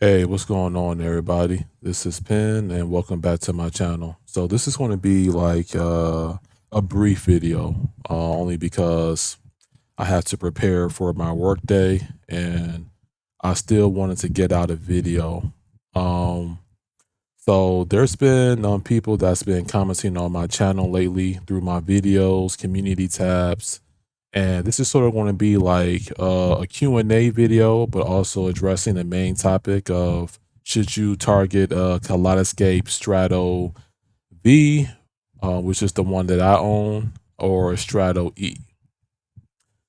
Hey, what's going on, everybody? This is Penn, and welcome back to my channel. So this is going to be like a brief video, only because I have to prepare for my work day, and I still wanted to get out a video. Um, so there's been people that's been commenting on my channel lately through my videos, community tabs, and this is sort of going to be like a Q&A video, but also addressing the main topic of should you target Kaleidescape Strato V, which is the one that I own, or Strato E.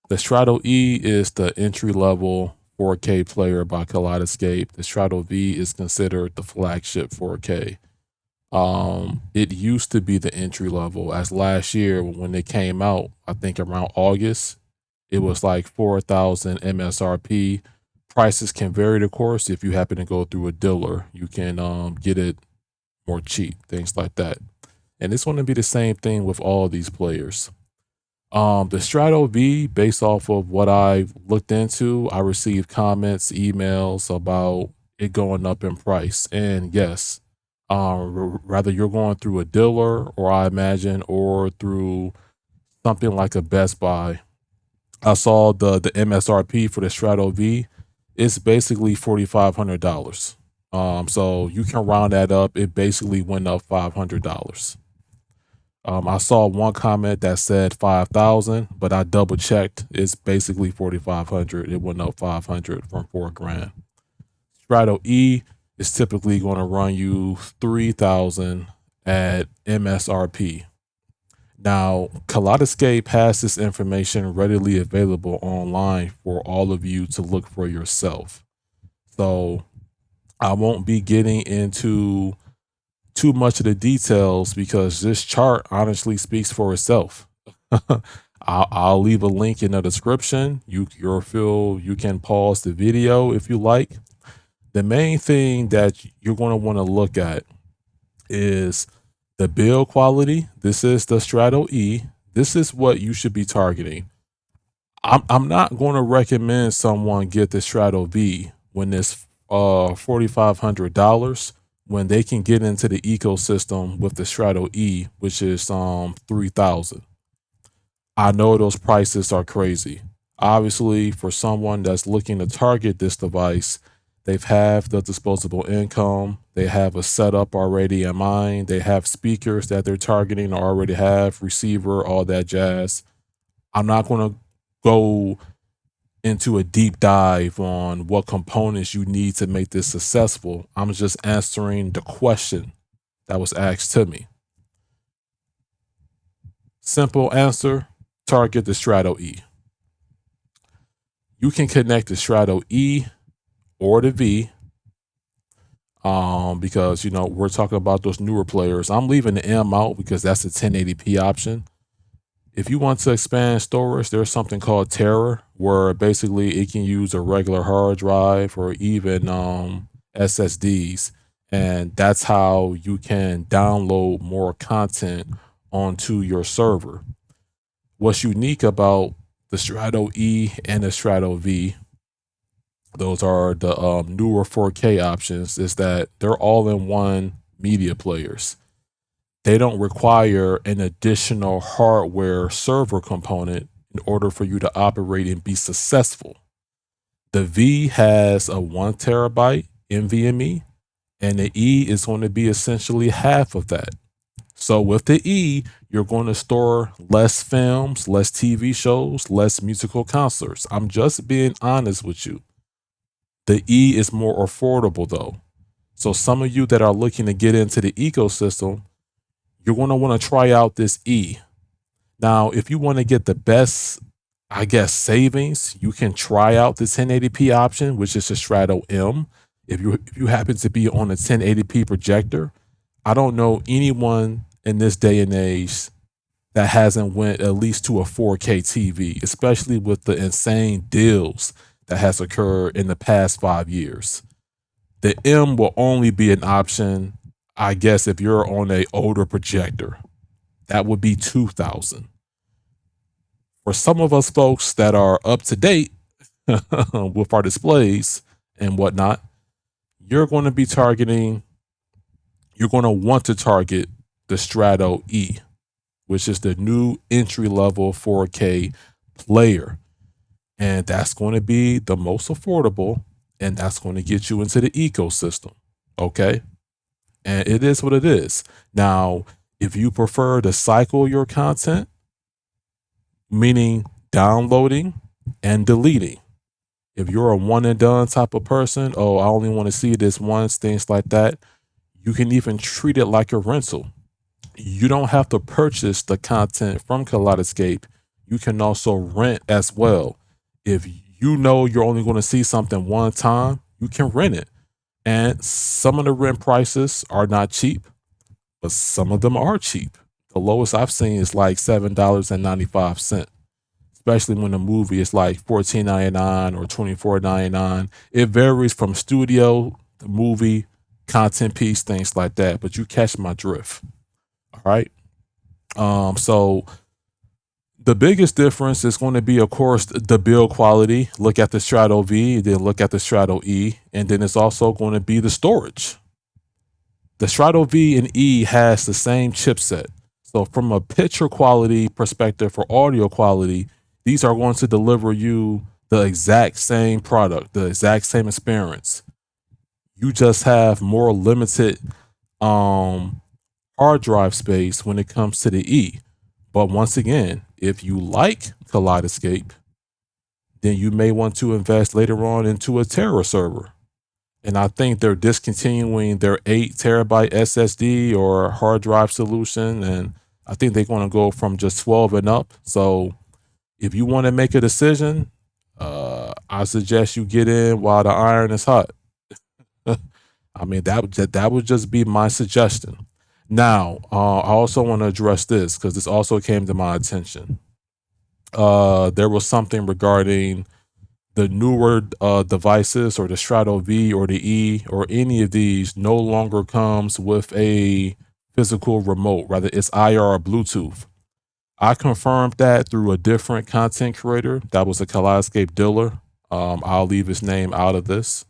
The Strato E is the entry level 4K player by Kaleidescape. The Strato V is considered the flagship 4K. It used to be the entry level, as last year when it came out, I think around August, it was like 4,000 MSRP. Prices can vary, of course. If you happen to go through a dealer, you can get it more cheap, things like that. And it's going to be the same thing with all these players. The Strato V, based off of what I've looked into, I received comments, emails about it going up in price. And yes, rather you're going through a dealer, or I imagine, or through something like a Best Buy. I saw the MSRP for the Strato V. It's basically $4,500. So you can round that up. It basically went up $500. I saw one comment that said 5,000, but I double checked. It's basically 4,500. It went up 500 from 4 grand. Strato E is typically going to run you 3,000 at MSRP. Now, Kaleidescape has this information readily available online for all of you to look for yourself. So I won't be getting into too much of the details because this chart honestly speaks for itself. I'll leave a link in the description. You can pause the video if you like. The main thing that you're going to want to look at is the build quality. This is the Strato E. This is what you should be targeting. I'm not going to recommend someone get the Strato V when it's $4,500 when they can get into the ecosystem with the Strato E, which is 3,000. I know those prices are crazy. Obviously, for someone that's looking to target this device, they've have the disposable income, they have a setup already in mind, they have speakers that they're targeting or already have, receiver, all that jazz. I'm not going to go into a deep dive on what components you need to make this successful. I'm just answering the question that was asked to me. Simple answer, target the Strato E. You can connect the Strato E or the V, because we're talking about those newer players. I'm leaving the M out because that's a 1080p option. If you want to expand storage, there's something called Terror, where basically it can use a regular hard drive or even SSDs. And that's how you can download more content onto your server. What's unique about the Strato E and the Strato V, those are the newer 4K options, is that they're all in one media players. They don't require an additional hardware server component in order for you to operate and be successful. The V has a 1 terabyte NVMe, and the E is going to be essentially half of that. So with the E, you're going to store less films, less TV shows, less musical concerts. I'm just being honest with you. The E is more affordable though. So some of you that are looking to get into the ecosystem, you're going to want to try out this E. Now, if you want to get the best, I guess, savings, you can try out the 1080p option, which is the Strato M. If you happen to be on a 1080p projector, I don't know anyone in this day and age that hasn't went at least to a 4K TV, especially with the insane deals that has occurred in the past 5 years. The M will only be an option, I guess, if you're on a older projector. That would be 2,000. For some of us folks that are up to date with our displays and whatnot, you're going to be targeting, you're going to want to target the Strato E, which is the new entry level 4K player. And that's going to be the most affordable, and that's going to get you into the ecosystem. Okay. And it is what it is. Now, if you prefer to cycle your content, meaning downloading and deleting, if you're a one and done type of person, oh, I only want to see this once, things like that, you can even treat it like a rental. You don't have to purchase the content from Kaleidescape. You can also rent as well. If you know you're only going to see something one time, you can rent it. And some of the rent prices are not cheap, but some of them are cheap. The lowest I've seen is like $7.95, especially when the movie is like $14.99 or $24.99. It varies from studio to movie, content piece, things like that. But you catch my drift. All right. So the biggest difference is going to be, of course, the build quality. Look at the Strato V, then look at the Strato E, and then it's also going to be the storage. The Strato V and E has the same chipset. So from a picture quality perspective for audio quality, these are going to deliver you the exact same product, the exact same experience. You just have more limited hard drive space when it comes to the E. But once again, if you like Kaleidescape, then you may want to invest later on into a Terra server. And I think they're discontinuing their 8 terabyte SSD or hard drive solution. And I think they're going to go from just 12 and up. So if you want to make a decision, I suggest you get in while the iron is hot. I mean, that would just be my suggestion. Now, I also want to address this because this also came to my attention. There was something regarding the newer devices, or the Strato V or the E or any of these no longer comes with a physical remote. Rather, it's IR or Bluetooth. I confirmed that through a different content creator that was a Kaleidescape dealer. I'll leave his name out of this.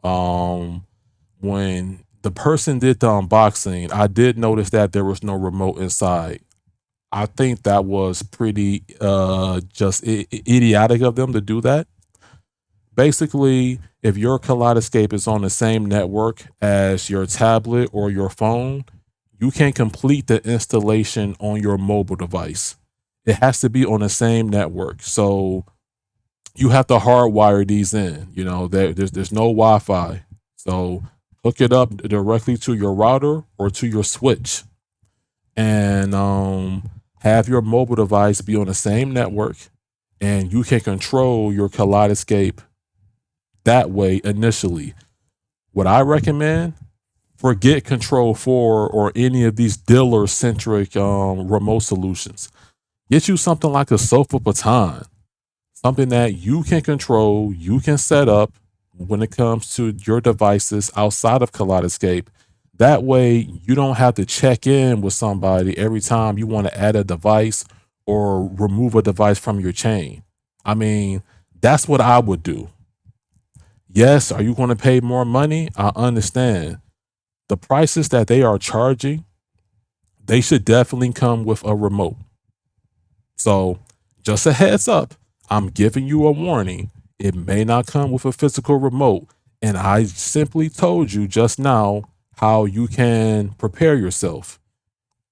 When the person did the unboxing, I did notice that there was no remote inside. I think that was pretty just idiotic of them to do that. Basically, if your Kaleidescape is on the same network as your tablet or your phone, you can complete the installation on your mobile device. It has to be on the same network. So you have to hardwire these in. You know, there's no Wi-Fi. So hook it up directly to your router or to your switch, and have your mobile device be on the same network, and you can control your Kaleidescape that way initially. What I recommend, forget Control 4 or any of these dealer centric remote solutions. Get you something like a Sofa Baton, something that you can control, you can set up when it comes to your devices outside of Kaleidescape. That way, you don't have to check in with somebody every time you want to add a device or remove a device from your chain. I mean, that's what I would do. Yes, are you going to pay more money? I understand. The prices that they are charging, they should definitely come with a remote. So, just a heads up, I'm giving you a warning. It may not come with a physical remote. And I simply told you just now how you can prepare yourself.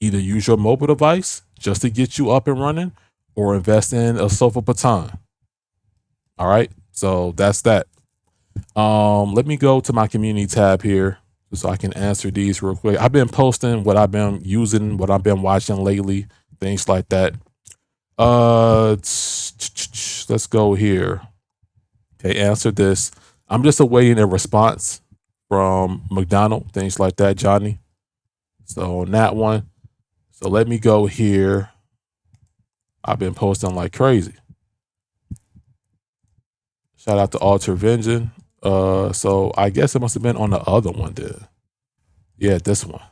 Either use your mobile device just to get you up and running, or invest in a Sofa Baton. All right. So that's that. Let me go to my community tab here so I can answer these real quick. I've been posting what I've been using, what I've been watching lately, things like that. Let's go here. Okay, answer this. I'm just awaiting a response from McDonald, things like that, Johnny. So on that one. So let me go here. I've been posting like crazy. Shout out to Alter Vengeance. So I guess it must have been on the other one then. Yeah, this one.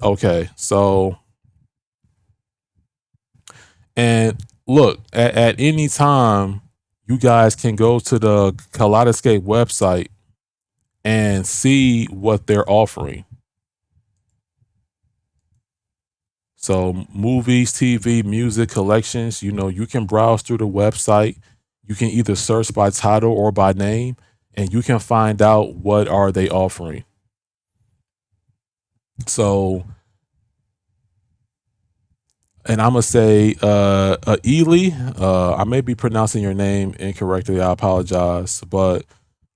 Okay, so and look, at any time, you guys can go to the Kaleidescape website and see what they're offering. So movies, TV, music collections, you can browse through the website. You can either search by title or by name, and you can find out what are they offering. So, and I'm gonna say, Ely. I may be pronouncing your name incorrectly. I apologize, but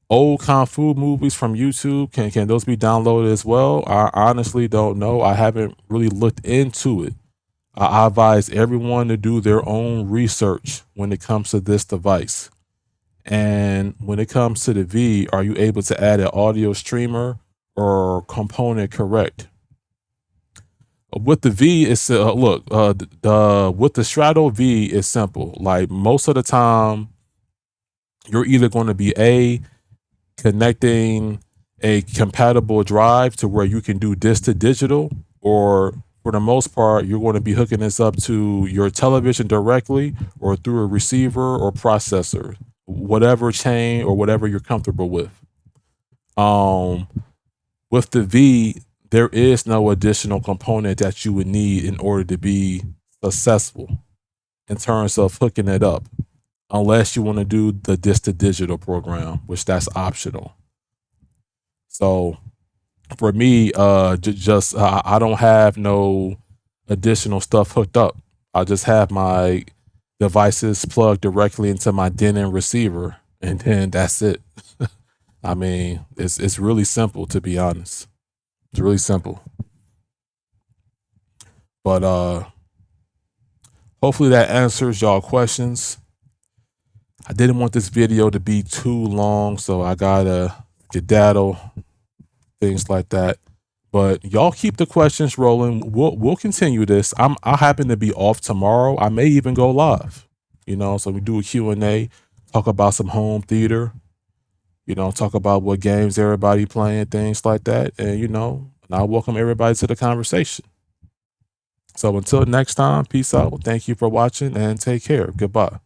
old kung fu movies from YouTube, can those be downloaded as well? I honestly don't know. I haven't really looked into it. I advise everyone to do their own research when it comes to this device. And when it comes to the V, are you able to add an audio streamer or component correct? With the V, it's look, with the Strato V, it's simple. Like most of the time, you're either going to be connecting a compatible drive to where you can do this to digital, or for the most part, you're going to be hooking this up to your television directly or through a receiver or processor, whatever chain or whatever you're comfortable with. Um, with the V, there is no additional component that you would need in order to be successful in terms of hooking it up, unless you want to do the this to digital program, which that's optional. So for me, just I don't have no additional stuff hooked up. I just have my devices plugged directly into my Denon receiver, and then that's it. I mean, it's really simple, to be honest. It's really simple. But hopefully that answers y'all questions. I didn't want this video to be too long, so I gotta skedaddle, things like that. But y'all keep the questions rolling. We'll continue this. I happen to be off tomorrow. I may even go live. So we do a Q&A, talk about some home theater, talk about what games everybody playing, things like that. And I welcome everybody to the conversation. So until next time, peace out. Thank you for watching and take care. Goodbye.